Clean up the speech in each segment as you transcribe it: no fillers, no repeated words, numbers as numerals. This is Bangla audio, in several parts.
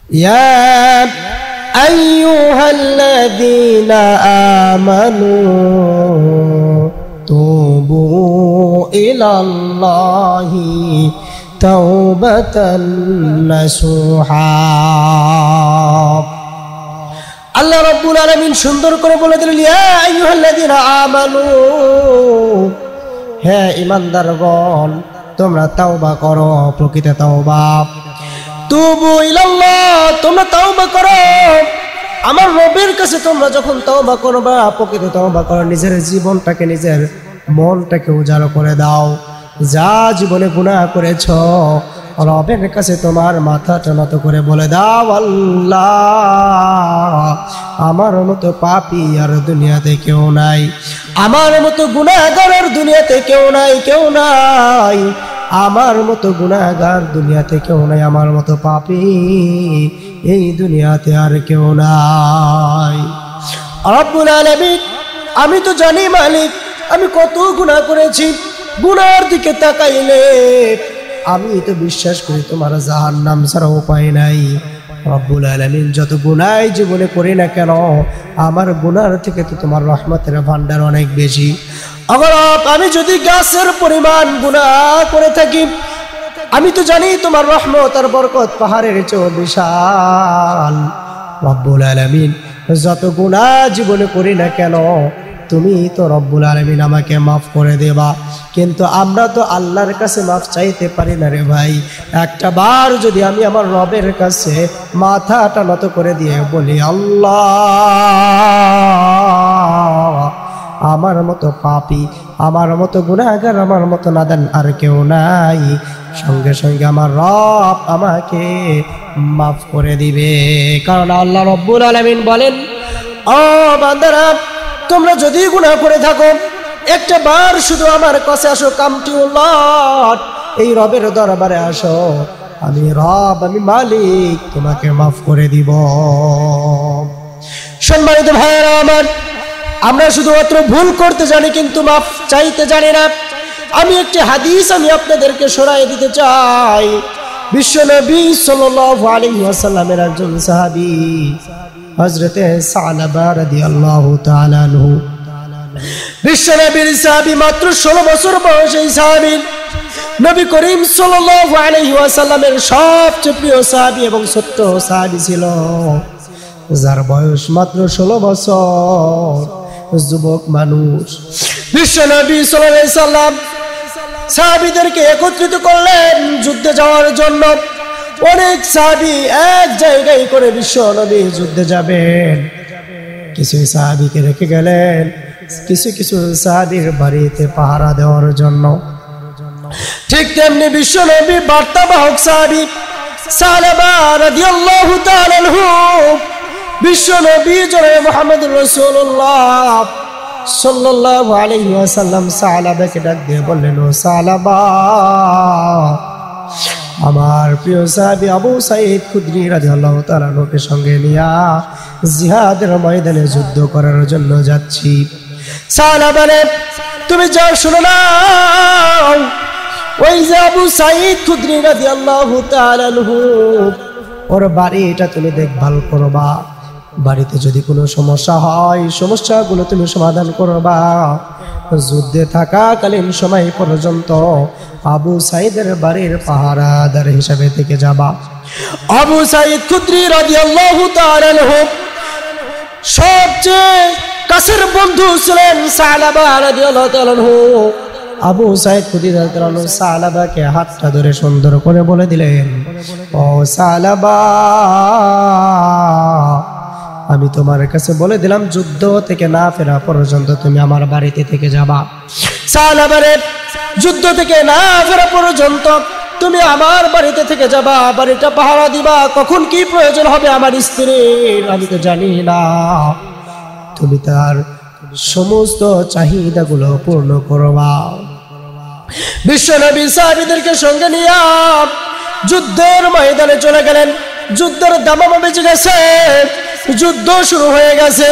ইয়া আইয়ুহাল্লাযীনা আমানু তুবু ইলাল্লাহি তাওবাতান নাসুহা। আল্লাহ রাব্বুল আলামিন সুন্দর করে বলে দিলেন, ইয়া আইয়ুহাল্লাযীনা আমানু, হে ঈমানদারগণ, তোমরা তাওবা করো, প্রকৃত তাওবা। তুবু ইলাল্লাহ, তোমরা তাওবা করো আমার রবের কাছে। তোমরা যখন তাওবা করবা, প্রকৃত তাওবা করো, নিজের জীবনটাকে, নিজের মনটাকে উজাড় করে দাও। যা জীবনে গুনাহ করেছো, রবের কাছে তোমার মাথাটা নত করে বলে দাও, আল্লাহ, আমার মতো পাপী আর দুনিয়াতে কেউ নাই, আমার মতো গুনাহগার আর দুনিয়াতে কেউ নাই, কেউ নাই, আমার মতো গুনাহগার দুনিয়াতে কেউ নাই, আমার মতো পাপী এই দুনিয়াতে আর কেউ নাই। রব্বুল আলামিন, আমি তো জানি মালিক, আমি কত গুনাহ করেছি। গুনার দিকে তাকাইলে আমি তো বিশ্বাস করি তোমার জাহান্নাম ছাড়া উপায় নাই। রব্বুল আলামিন, যত গুনাহ জীবনে করি না কেন, আমার গুনার থেকে তো তোমার রহমতের ভান্ডার অনেক বেশি। আবার আমি যদি গাছের পরিমাণ গুনাহ করে থাকি, আমি তো জানি তোমার রহমত আর বরকত পাহাড়ের চেয়ে বিশাল। রব্বুল আলামিন, যত গুনাহ জীবনে করি না কেন, তুমি তো রব্বুল আলামিন আমাকে মাফ করে দেবা। কিন্তু আমরা তো আল্লাহর কাছে মাফ চাইতে পারি না রে ভাই। একটা বার যদি আমি আমার রবের কাছে মাথাটা নত করে দিয়ে বলি, আল্লাহ, আমার মতো পাপী, আমার মতো গুনাহগার, আমার মতো নাদান আর কেউ নাই, সঙ্গে সঙ্গে আমার রব আমাকে মাফ করে দিবে। কারণ আল্লাহ রব্বুল আলামিন বলেন, ও বান্দারা, তোমরা যদি গুনাহ করে থাকো, একটা বার শুধু আমার কাছে আসো, কাম টু লর্ড, এই রবের দরবারে আসো, আমি রব, আমি মালিক, তোমাকে মাফ করে দিব। সম্মানিত ভাইয়েরা আমার, আমরা শুধুমাত্র ভুল করতে জানি, কিন্তু মাফ চাইতে জানি না। আমি একটি হাদিস আমি আপনাদেরকে শোনায় দিতে চাই। বিশ্বনবী সাল্লাল্লাহু আলাইহি ওয়াসাল্লামের একজন সাহাবী হযরতে সালাবা রাদিয়াল্লাহু তাআলা আনহু, বিশ্বনবীর সাহাবী, মাত্র 16 বছর বয়সী সাহাবী, নবী করিম সাল্লাল্লাহু আলাইহি ওয়াসাল্লামের সবচেয়ে প্রিয় সাহাবী এবং ছোট্ট সাহাবী ছিল, যার বয়স মাত্র 16 বছর, যুবক মানুষ। বিশ্বনবী সাল্লাল্লাহু আলাইহি ওয়াসাল্লাম সাহাবীদেরকে একত্রিত করলেন যুদ্ধে যাওয়ার জন্য। অনেক সাহাবী এক জায়গায় করে বিশ্বনবী যুদ্ধে যাবেন। কিছু সাহাবীকে রেখে গেলেন কিছু কিছু সাহাবীর বাড়িতে পাহারা দেওয়ার জন্য। ঠিক তেমনি বিশ্বনবী বার্তাবাহক সাহাবী সালাবা রাদিয়াল্লাহু তাআলা আনহু, বিশ্বনবী জনাবে মুহাম্মদুর রাসূলুল্লাহ সাল্লাল্লাহু আলাইহি ওয়াসাল্লাম সালাবাকে ডাক দিয়ে বললেন, ও সালাবা, আমার প্রিয় সাহাবী আবু সাঈদ খুদরি রাদিয়াল্লাহু তাআলা আনহুকে সঙ্গে নিয়ে জিহাদের ময়দানে যুদ্ধ করার জন্য যাচ্ছি। সালাবা রে, তুমি যাও, শুনো না, ওই যে আবু সাঈদ খুদরি রাদিয়াল্লাহু তাআলা আনহু, ওর বাড়িটা তুমি দেখভাল করবা। বাড়িতে যদি কোনো সমস্যা হয়, সমস্যাগুলো তুমি সমাধান করবা। যুদ্ধে থাকাকালীন সময় পর্যন্ত আবু সাঈদের বাড়ির পাহারাদার হিসাবে থেকে যাবা। আবু সাঈদ খুদরি রাদিয়াল্লাহু তাআলা আনহু সবচেয়ে কাছের বন্ধু ছিলেন সালাবা রাদিয়াল্লাহু তাআলা আনহু। আবু সাঈদ খুদরি রাদিয়াল্লাহু আনহু সালাবাকে হাতটা ধরে সুন্দর করে বলে দিলেন, ও সালাবা, আমি তোমার কাছে বলে দিলাম, যুদ্ধ থেকে না ফেরা পর্যন্ত তুমি আমার বাড়িতে থেকে যাবা। সালাবা রে, যুদ্ধ থেকে না ফেরা পর্যন্ত তুমি আমার বাড়িতে থেকে যাবা, বাড়িটা পাহারা দিবা। কখন কি প্রয়োজন হবে আমার স্ত্রীর আমি তো জানি না, তুমি তার সমস্ত চাহিদাগুলো পূর্ণ করবা। বিশ্বনবী সাহাবীদেরকে সঙ্গে নিয়ে যুদ্ধের ময়দানে চলে গেলেন। যুদ্ধের দামামা বেজে গেছে, যুদ্ধ শুরু হয়ে গেছে।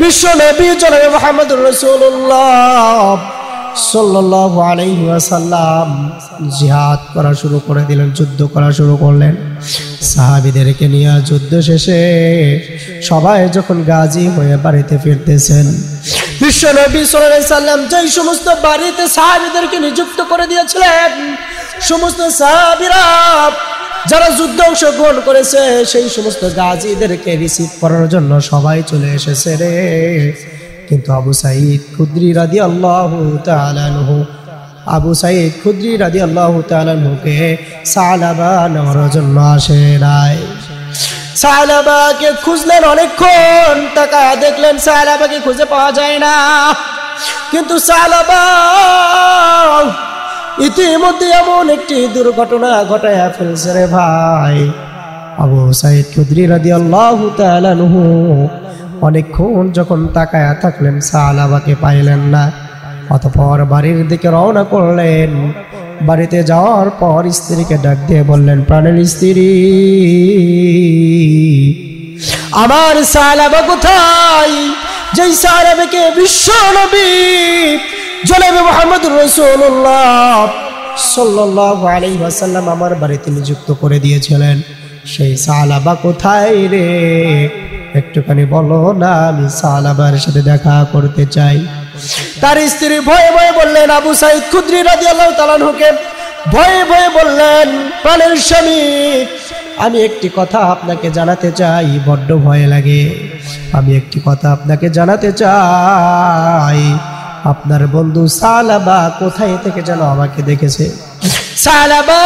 বিশ্বনবী জনাবে মুহাম্মদুর রাসূলুল্লাহ সাল্লাল্লাহু আলাইহি ওয়াসাল্লাম জিহাদ করা শুরু করে দিলেন, যুদ্ধ করা শুরু করলেন। সাহাবীদেরকে নিয়ে যুদ্ধ শেষে সবাই যখন গাজী হয়ে বাড়িতে ফিরতেছেন, বিশ্বনবী সাল্লাল্লাহু আলাইহি সাল্লাম যেই সমস্ত বাড়িতে সাহাবীদেরকে নিযুক্ত করে দিয়েছিলেন, সমস্ত সাহাবীরা যারা যুদ্ধে অংশগ্রহণ করেছে সেই সমস্ত গাজীদেরকে রিসিভ করার জন্য সবাই চলে এসেছে রে। কিন্তু আবু সাঈদ খুদরি রাদিয়াল্লাহু তাআলা আনহু, আবু সাঈদ খুদরি রাদিয়াল্লাহু তাআলা আনহুকে সালাবা নেওয়ার জন্য আসে নাই। সালাবাকে খুঁজলেন, অনেকক্ষণ তাকায় দেখলেন সালাবাকে খুঁজে পাওয়া যায় না। কিন্তু সালাবা ইতিমধ্যে এমন একটি দুর্ঘটনা ঘটায় ফেলছে রে ভাই। আবু সাঈদ খুদরি রাদিয়াল্লাহু তাআলা আনহু অনেকক্ষণ যখন তাকায়া থাকলেন, সালাবাকে পাইলেন না। অতঃপর বাড়ির দিকে রওনা করলেন। বাড়িতে যাওয়ার পর স্ত্রীকে ডাক দিয়ে বললেন, প্রাণের স্ত্রী, আমার সালাবা কোথায়? যেই সালাবাকে বিশ্ব নবী জনাবে মুহাম্মদুর রাসূলুল্লাহ সাল্লাল্লাহু আলাইহি ওয়াসাল্লাম আমার বাড়িতে নিযুক্ত করে দিয়েছিলেন, সেই সালাবা কোথায় রে? একটুখানি বলো না, আমি সালাবার সাথে দেখা করতে চাই। তার স্ত্রী ভয়ে ভয়ে বললেন, আবু সাঈদ খুদরি রাদিয়াল্লাহু তাআলা আনহুকে ভয়ে ভয়ে বললেন, প্রাণের স্বামী, আমি একটি কথা আপনাকে জানাতে চাই, বড্ড ভয় লাগে। আমি একটি কথা আপনাকে জানাতে চাই, আপনার বন্ধু সালাবা কোথায় থেকে যেন আমাকে দেখেছে। সালাবা,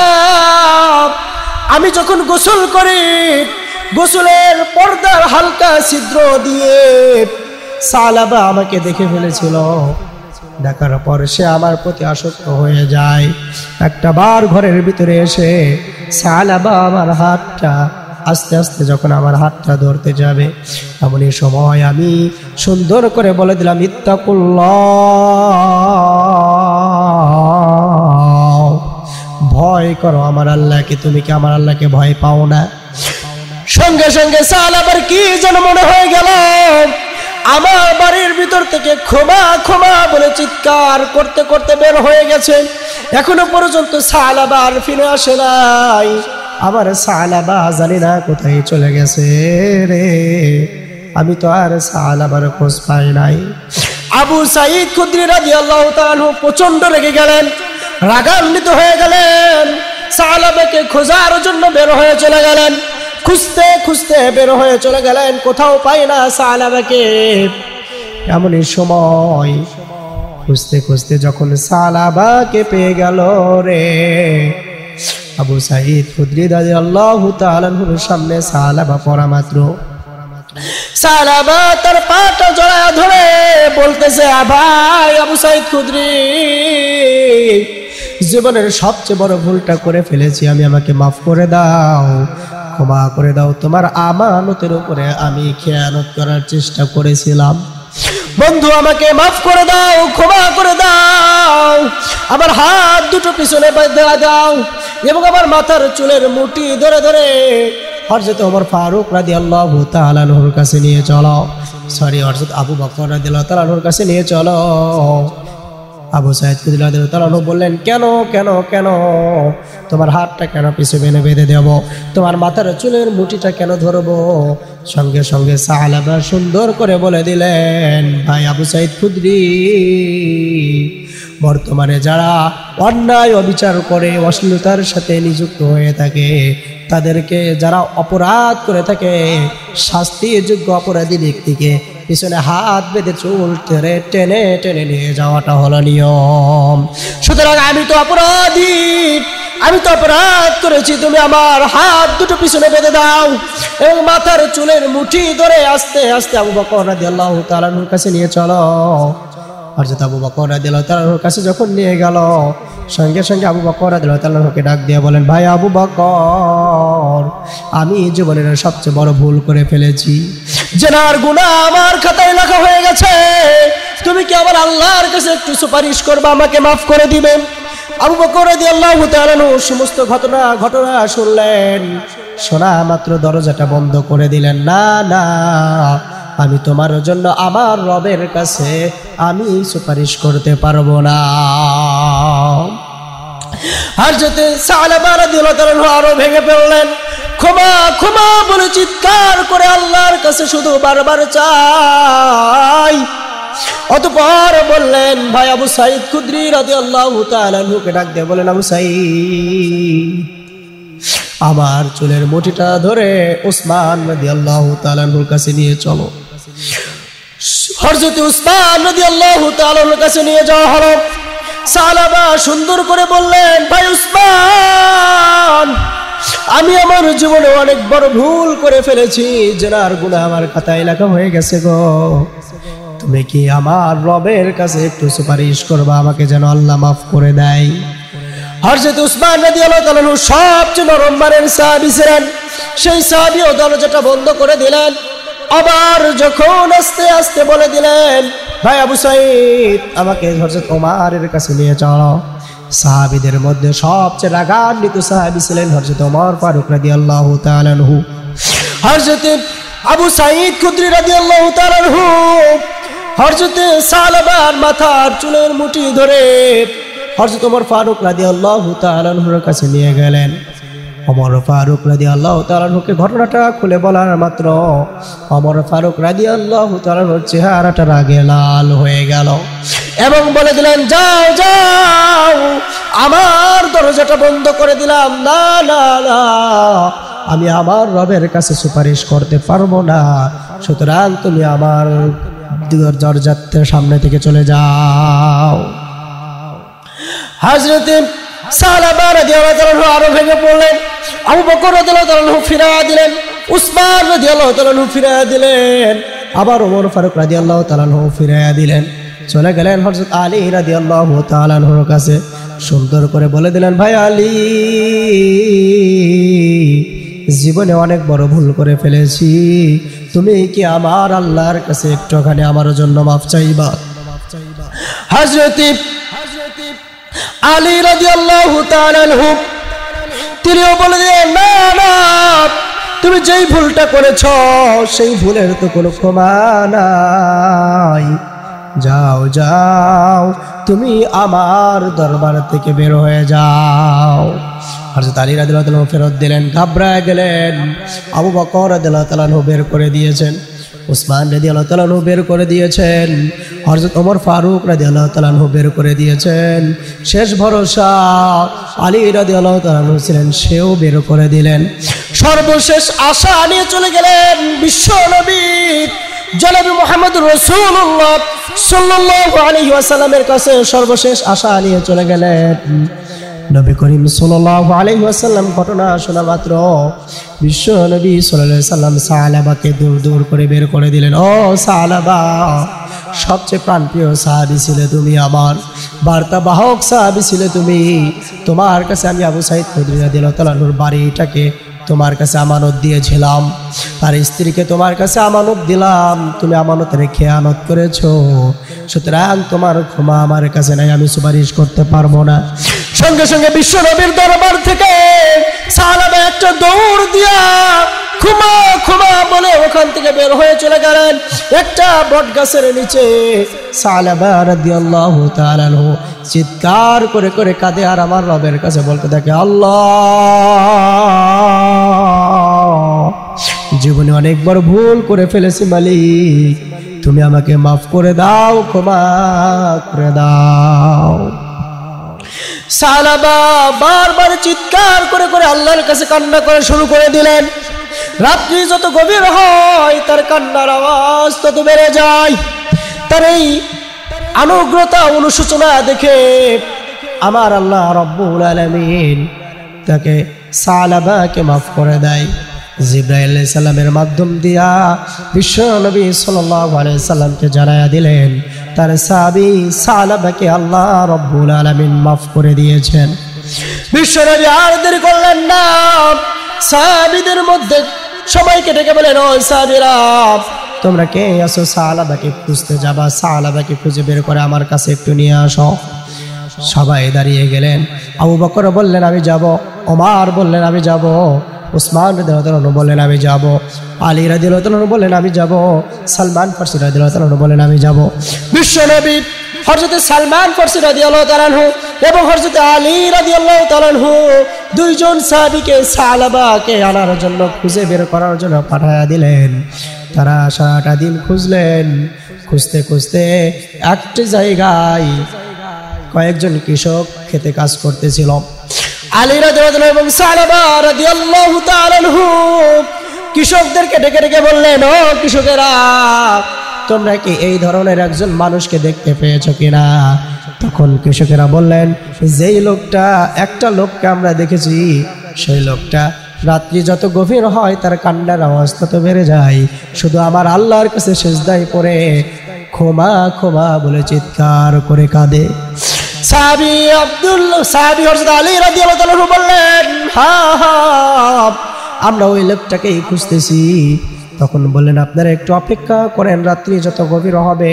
আমি যখন গোসল করি, গোসলের পর্দার হালকা ছিদ্র দিয়ে সালাবা আমাকে দেখে ফেলেছিল। দেখার পর সে আমার প্রতি আসক্ত হয়ে যায়। একটা বার ঘরের ভিতরে এসে সালাবা আমার হাতটা আস্তে আস্তে যখন আমার হাতটা ধরতে যাবে, এমনই সময় আমি সুন্দর করে বলে দিলাম, ইত্তাকুল্লাহ, ভয় করো আমার আল্লাহকে। তুমি কি আমার আল্লাহকে ভয় পাও না? সঙ্গে সঙ্গে সালাবার কি যেন মনে হয়ে গেল, আমার বাড়ির ভিতর থেকে ক্ষমা ক্ষমা বলে চিৎকার করতে করতে বের হয়ে গেছে। এখনো পর্যন্ত সালাবার ফিরে আসে নাই। আমার সালাবা জানি না কোথায় চলে গেছে রে। আমি তো আর সালাবার খোঁজ পাই নাই। আবু সাঈদ খুদরি রাদিয়াল্লাহু তাআলা আনহু প্রচন্ড রেগে গেলেন, রাগান্বিত হয়ে গেলেন। সালাবাকে খোঁজার জন্য বের হয়ে চলে গেলেন। খুঁজতে খুঁজতে বের হয়ে চলে গেলেন, কোথাও পাই না সালাবাকে। এমনই সময় খুঁজতে খুঁজতে যখন সালাবাকে পেয়ে গেল রে, আবু সাঈদ খুদরি রাদিয়াল্লাহু তাআলা আনহুর সামনে সালাবা পড়া মাত্র সালাবা তার পাটা জড়ায় ধরে বলতেছে, ভাই আবু সাঈদ খুদরি, জীবনের সবচেয়ে বড় ভুলটা করে ফেলেছি, আমাকে মাফ করে দাও, ক্ষমা করে দাও। তোমার আমানতের উপরে আমি খেয়ানত করার চেষ্টা করেছিলাম। বন্ধু, আমাকে মাফ করে দাও, ক্ষমা করে দাও। আমার হাত দুটো পিছনে বেঁধে দাও এবং আমার মাথার চুলের মুঠি ধরে ধরে হযরত ওমর ফারুক রাদিয়াল্লাহু তাআলা আনহুর কাছে নিয়ে চলো। হযরত আবু বকর রাদিয়াল্লাহু তাআলা আনহুর কাছে নিয়ে চলো। আবু সাঈদ খুদরি রাদিয়াল্লাহু তাআলা আনহু বললেন, কেন কেন কেন? তোমার হাতটা কেন পিছনে বেঁধে দেব? তোমার মাথার চুলের মুঠিটা কেন ধরবো? সঙ্গে সঙ্গে সালাবা সুন্দর করে বলে দিলেন, ভাই আবু সাঈদ খুদরি, বর্তমানে যারা অন্যায় অবিচার করে অশ্লীলতার সাথে নিযুক্ত হয়ে থাকে, তাদেরকে যারা অপরাধ করে থাকে, শাস্তিযোগ্য অপরাধী ব্যক্তিকে পিছনে হাত বেঁধে চুল টেনে টেনে টেনে নিয়ে যাওয়াটা হলো নিয়ম। সুতরাং আমি তো অপরাধী, আমি তো অপরাধ করেছি, তুমি আমার হাত দুটো পিছনে বেঁধে দাও এবং মাথার চুলের মুঠি ধরে আস্তে আস্তে আবু বকর রাদিয়াল্লাহু তাআলা আনহুর কাছে নিয়ে চলো। হযরত আবু বকর রাদিয়াল্লাহু তাআলা আনহুর কাছে যখন নিয়ে গেল, সঙ্গে সঙ্গে আবু বকর রাদিয়াল্লাহু তাআলা আনহুকে ডাক দিয়ে বলেন, ভাই আবু বকর, আমি জীবনের সবচেয়ে বড় ভুল করে ফেলেছি। জেনার গুনাহ আমার খাতায় লেখা হয়ে গেছে। তুমি কি আমার আল্লাহর কাছে একটু সুপারিশ করবে, আমাকে মাফ করে দিবে? আবু বকর রাদিয়াল্লাহু তাআলা আনহু সমস্ত ঘটনা শুনলেন। শোনা মাত্র দরজাটা বন্ধ করে দিলেন। না না, আমি তোমার জন্য আমার রবের কাছে আমি সুপারিশ করতে পারবো না। হযরত সালাবা রাদিয়াল্লাহু তাআলা আরো ভেঙে পড়লেন, ক্ষমা ক্ষমা বলে চিৎকার করে আল্লাহর কাছে শুধু বারবার চাই। অতঃপর বললেন, ভাই আবু সাঈদ খুদরি রাদিয়াল্লাহু তাআলা আনহুকে ডাক দিয়ে বলেন, আবু সাঈদ, আমার চুলের মুঠিটা ধরে উসমান রাদিয়াল্লাহু তাআলা আনহুর কাছে নিয়ে চলো। হযরত উসমান রাদিয়াল্লাহু তাআলা আনহুর কাছে নিয়ে যাওয়া হলো। সালাবা সুন্দর করে বললেন, ভাই উসমান, আমি আমার জীবনে অনেক বড় ভুল করে ফেলেছি, জেনার গুনাহ আমার খাতায় লেখা হয়ে গেছে গো। তুমি কি আমার রবের কাছে একটু সুপারিশ করবা আমাকে যেন আল্লাহ মাফ করে দেয়? হযরত উসমান রাদিয়াল্লাহু তাআলা সবচেয়ে নরম মানের সাহাবী ছিলেন। সেই সাহাবীও দরজাটা বন্ধ করে দিলেন। আবার যখন আস্তে আস্তে বলে দিলেন, ভাই আবু সাঈদ, আমাকে হযরত ওমরের কাছে নিয়ে চলো। সাহাবীদের মধ্যে সবচেয়ে রাগান্বিত সাহাবী ছিলেন হযরত ওমর ফারুক রাদিয়াল্লাহু তাআলা আনহু। হযরত আবু সাঈদ খুদরি রাদিয়াল্লাহু তাআলা আনহু হযরত সালাবার মাথার চুলের মুঠি ধরে হযরত ওমর ফারুক রাদিয়াল্লাহু তাআলা আনহুর কাছে নিয়ে গেলেন। ওমর ফারুক রাদিয়াল্লাহু তাআলা আনহুকে ঘটনাটা খুলে বলার মাত্র ওমর ফারুক রাদিয়াল্লাহু তাআলা আনহুর চেহারাটা রাগে লাল হয়ে গেল এবং বলে দিলেন, যাও যাও, আমার দরজাটা বন্ধ করে দিলাম। না না না, আমি আমার রবের কাছে সুপারিশ করতে পারবো না, সুতরাং তুমি আমার দরজার সামনে থেকে চলে যাও। হযরত সালাবা রাদিয়াল্লাহু তাআলা আরো ভেঙে পড়লেন। আবু বকর রাদিয়াল্লাহু তাআলা ফিরিয়ে দিলেন, উসমান রাদিয়াল্লাহু তাআলা ফিরিয়ে দিলেন, আবার ওমর ফারুক রাদিয়াল্লাহু তাআলা ফিরিয়ে দিলেন। চলে গেলেন হযরত আলী রাদিয়াল্লাহু তাআলা আনহুর কাছে। সুন্দর করে বলে দিলেন, ভাই আলী, জীবনে অনেক বড় ভুল করে ফেলেছি, তুমি কি আমার আল্লাহর কাছে একটুখানি আমার জন্য মাফ চাইবা? হযরত আলী রাদিয়াল্লাহু তাআলা আনহু তিনিও বলে দিলেন, না না, তুমি যেই ভুলটা করেছো সেই ভুলের তো কোনো ক্ষমা নাই। যাও যাও, তুমি আমার দরবার থেকে বের হয়ে যাও। হযরত আলী রাদিয়াল্লাহু তাআলা ফেরত দিলেন, ঘাবড়ায় গেলেন। আবু বকর রাদিয়াল্লাহু তাআলা বের করে দিয়েছেন, উসমান রাদিয়াল্লাহু তাআলা বের করে দিয়েছেন, হযরত ওমর ফারুক রাদিয়াল্লাহু তাআলা বের করে দিয়েছেন। শেষ ভরসা আলী রাদিয়াল্লাহু তাআলা ছিলেন, সেও বের করে দিলেন। সর্বশেষ আশা নিয়ে চলে গেলেন বিশ্ব নবী জনাবে মুহাম্মদুর রাসূলুল্লাহ সাল্লাল্লাহু আলাইহি ওয়াসাল্লামের কাছে। সর্বশেষ আশা নিয়ে চলে গেলেন নবী করিম সাল্লাল্লাহু আলাইহি ওয়াসাল্লাম। ঘটনা শোনা মাত্র বিশ্ব নবী সাল্লাল্লাহু আলাইহি ওয়াসাল্লাম সালাবাকে দূর দূর করে বের করে দিলেন। ও সালাবা, সবচেয়ে প্রাণপ্রিয় সাহাবী ছিলে তুমি, আমার বার্তা বাহক সাহাবী ছিলে তুমি। তোমার কাছে আমি আবু সাঈদ খুদরি রাদিয়াল্লাহু তাআলা আনহুর বাড়িটাকে তোমার কাছে আমানত দিয়েছিলাম, তার স্ত্রীকে তোমার কাছে আমানত দিলাম, তুমি আমানতের খেয়ানত করেছো, সুতরাং তোমার ক্ষমা আমার কাছে নাই, আমি সুপারিশ করতে পারবো না। সঙ্গে সঙ্গে বিশ্ব নবীর দরবার থেকে সালাবা একটা দৌড় দিয়া ক্ষমা ক্ষমা বলে ওখান থেকে বের হয়ে চলে গেলেন একটা বট গাছের নিচে। সালাবা রাদিয়াল্লাহু তাআলা আনহু চিৎকার করে করে কাঁদে আর আমার রবের কাছে বলতে থাকে, আল্লাহ, জীবনে অনেক বড় ভুল করে ফেলেছি মালিক, তুমি আমাকে মাফ করে দাও, ক্ষমা করে দাও। সালাবা বারবার চিৎকার করে করে আল্লাহর কাছে কান্না করে শুরু করে দিলেন। রাত্রি যত গভীর হয় তার কান্নার আওয়াজ তত বেড়ে যায়। তার এই অনুগ্রতা অনুশোচনা দেখে আমার আল্লাহ রাব্বুল আলামিন তাকে সালাবাকে মাফ করে দেয়। জিবরাইল আলাইহিস সালামের মাধ্যম দিয়া বিশ্ব নবী সাল্লাল্লাহু আলাইহি সাল্লামকে জানায়া দিলেন তার সাহাবী সালাবাকে আল্লাহ রাব্বুল আলামিন মাফ করে দিয়েছেন। বিশ্ব নবী আর দেরি করলেন না, সাহাবীদের মধ্যে সবাইকে ডেকে বলেন, ও সাহাবীরা, তোমরা কে আসো সালাবাকে খুঁজতে যাবা, সালাবাকে খুঁজে বের করে আমার কাছে একটু নিয়ে আসো। সবাই দাঁড়িয়ে গেলেন। আবু বকর বললেন আমি যাব, ওমর বললেন আমি যাব, উসমান রাদিয়াল্লাহু আনহু বললেন আমি যাব, আলী রাদিয়াল্লাহু আনহু বললেন আমি যাব, সালমান ফারসি রাদিয়াল্লাহু আনহু বললেন আমি যাব। বিশ্বনবী হযরত সালমান ফারসি রাদিয়াল্লাহু আনহু এবং হযরত আলী রাদিয়াল্লাহু আনহু দুইজন সাহাবীকে সালাবাকে আনার জন্য খুঁজে বের করার জন্য পাঠায়া দিলেন। তারা সারাটা দিন খুঁজলেন, খুঁজতে খুঁজতে একটি জায়গায় কয়েকজন কৃষক খেতে কাজ করতেছিল। আলী রাদিয়াল্লাহু আনহু এবং সালাবা রাদিয়াল্লাহু তাআলা আনহু কৃষকদেরকে ডেকে ডেকে বললেন, ও কৃষকেরা, তোমরা কি এই ধরনের একজন মানুষকে দেখতে পেয়েছো কিনা? তখন কৃষকেরা বললেন, যেই লোকটা, একটা লোককে আমরা দেখেছি, সেই লোকটা রাত্রি যত গভীর হয় তার কান্নার আওয়াজ তত বেড়ে যায়, শুধু আমার আল্লাহর কাছে সিজদায় পড়ে ক্ষমা ক্ষমা বলে চিৎকার করে কাঁদে। সাহাবী হযরত আলী রাদিয়াল্লাহু তাআলা বললেন, হ্যাঁ হ্যাঁ, আমরা ওই লোকটাকেই খুঁজতেছি। তখন বললেন, আপনারা একটু অপেক্ষা করেন, রাত্রি যত গভীর হবে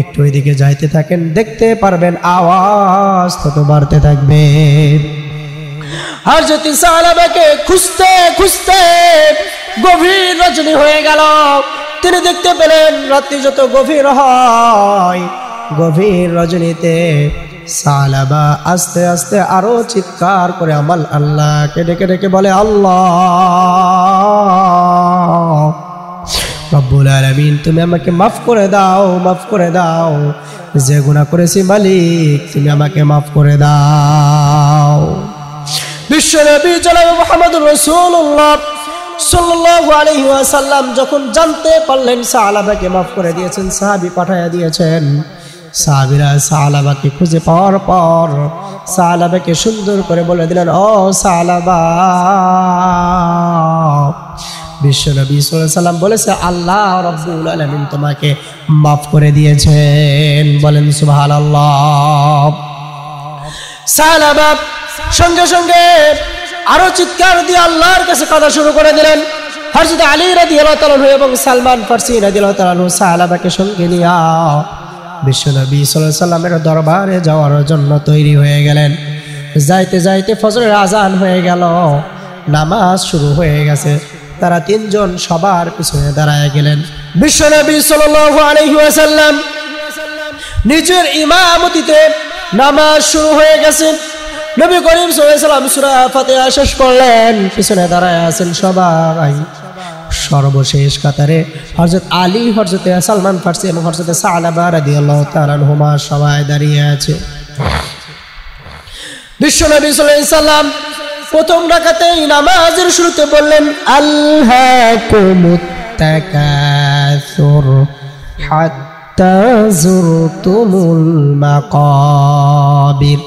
একটু ওইদিকে যাইতে থাকেন, দেখতে পারবেন আওয়াজ তত বাড়তে থাকবে। হযরত সালাবাকে খুঁজতে খুঁজতে গভীর রজনী হয়ে গেল। তিনি দেখতে পেলেন রাত্রি যত গভীর হয়, গভীর রজনীতে সালাবা আস্তে আস্তে আরো চিৎকার করে আমার আল্লাহকে ডেকে ডেকে বলে, আল্লাহ রব্বুল আলামিন, তুমি আমাকে মাফ করে দাও, মাফ করে দাও, যে গুনাহ করেছি মালিক তুমি আমাকে মাফ করে দাও। বিশ্বনবী জনাব মুহাম্মদুর রাসূলুল্লাহ সাল্লাল্লাহু আলাইহি ওয়াসাল্লাম যখন জানতে পারলেন সালাবাকে মাফ করে দিয়েছেন, সাহাবী পাঠায়া দিয়েছেন, সাহাবীরা সালাবাকে খুঁজে পাওয়ার পর সালাবাকে সুন্দর করে বলে দিলেন, ও সালাবা, বিশ্বনবী সাল্লাল্লাহু আলাইহি ওয়াসাল্লাম বলেছে আল্লাহ রাব্বুল আলামিন তোমাকে মাফ করে দিয়েছেন। বলেন সুবহানাল্লাহ। সালাবা সঙ্গে সঙ্গে আরো চিৎকার দিয়ে আল্লাহর কাছে কথা শুরু করে দিলেন। হযরত আলী রাদিয়াল্লাহু তাআলা এবং সালমান ফারসি রাদিয়াল্লাহু তাআলা সাহাবাকে সঙ্গে নিয়ে বিশ্বনবী সাল্লাল্লাহু আলাইহি ওয়াসাল্লামের দরবারে যাওয়ার জন্য তৈরি হয়ে গেলেন। যাইতে যাইতে ফজরের আজান হয়ে গেল, নামাজ শুরু হয়ে গেছে। তারা তিনজন সবার পিছনে দাঁড়ায় গেলেন। বিশ্বনবী সাল্লাল্লাহু আলাইহি ওয়াসাল্লাম নিজের ইমামতিতে নামাজ শুরু হয়ে গেছে। নবী করিম সাল্লাল্লাহু আলাইহি ওয়াসাল্লাম সূরা ফাতিহা শেষ করলেন, পিছনে দাঁড়ায় আছেন সবাই। সর্বশেষ কাতারে হযরত আলী, হযরত সালমান ফারসি এবং হযরত সালাবা রাদিয়াল্লাহু তাআলা আনহুমা সবাই দাঁড়িয়ে আছে। বিশ্বনবী সাল্লাল্লাহু আলাইহি ওয়াসাল্লাম প্রথম রাকাতেই নামাজের শুরুতে বললেন, আলহাকুমুত তাকাসুর হাত্তা যুরতুমুল মাকাবির।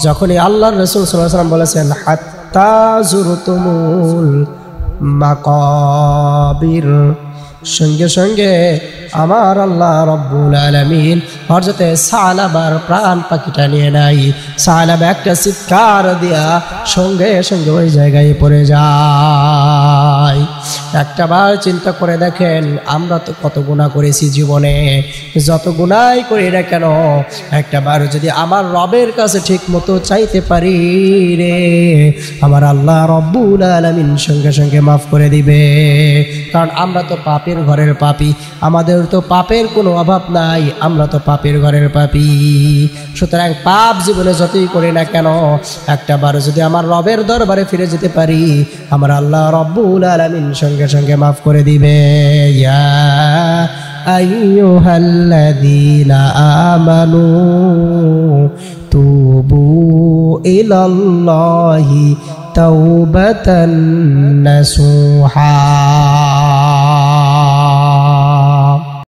যখনই আল্লাহর রাসূল সাল্লাল্লাহু আলাইহি ওয়াসাল্লাম বলেছেন হাত্তা যুরতুমুল মাকাবির, সঙ্গে সঙ্গে আমার আল্লাহ রব্বুল আলামিন হযরত সালাবার প্রাণ পাখিটা নিয়ে নাই। সালাবা একটা চিৎকার দিয়া সঙ্গে সঙ্গে ওই জায়গায় পড়ে যায়। একটাবার চিন্তা করে দেখেন, আমরা তো কত গুনাহ করেছি জীবনে, যত গুনাহই করি না কেন, একটাবার যদি আমার রবের কাছে ঠিক মতো চাইতে পারি রে, আমার আল্লাহ রব্বুল আলামিন সঙ্গে সঙ্গে মাফ করে দিবে। কারণ আমরা তো পাপের ঘরের পাপী, আমাদের তো পাপের কোনো অভাব নাই, আমরা তো পাপের ঘরের পাপী। সুতরাং পাপ জীবনে যতই করি না কেন, একটাবার যদি আমার রবের দরবারে ফিরে যেতে পারি, আমার আল্লাহ রব্বুল আলামিন সঙ্গে সঙ্গে মাফ করে দিবে। ইয়া আইয়ুহাল্লাযীনা আমানু তুবু ইলাল্লাহি তাওবাতান নাসুহা।